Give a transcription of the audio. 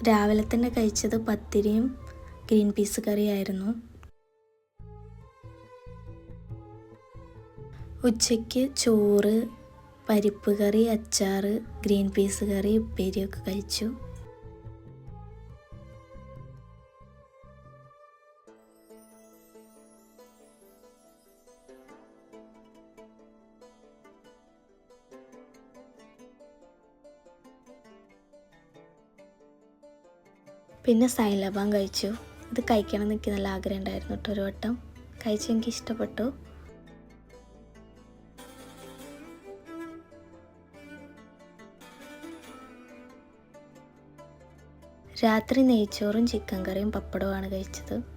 രാവിലെ തന്നെ കഴിച്ചത് പത്തിരിയും ഗ്രീൻ പീസ് കറിയായിരുന്നു. ഉച്ചയ്ക്ക് ചോറ്, പരിപ്പ് കറി, അച്ചാർ, ഗ്രീൻ പീസ് കറി, ഉപ്പേരിയൊക്കെ കഴിച്ചു. പിന്നെ സൈലബാൻ കഴിച്ചു. ഇത് കഴിക്കണം എന്നൊക്കെ നല്ല ആഗ്രഹം ഉണ്ടായിരുന്നു കേട്ടോ. ഒരു വട്ടം കഴിച്ച് എനിക്ക് ഇഷ്ടപ്പെട്ടു. രാത്രി നെയ്ച്ചോറും ചിക്കൻ കറിയും പപ്പടവുമാണ് കഴിച്ചത്.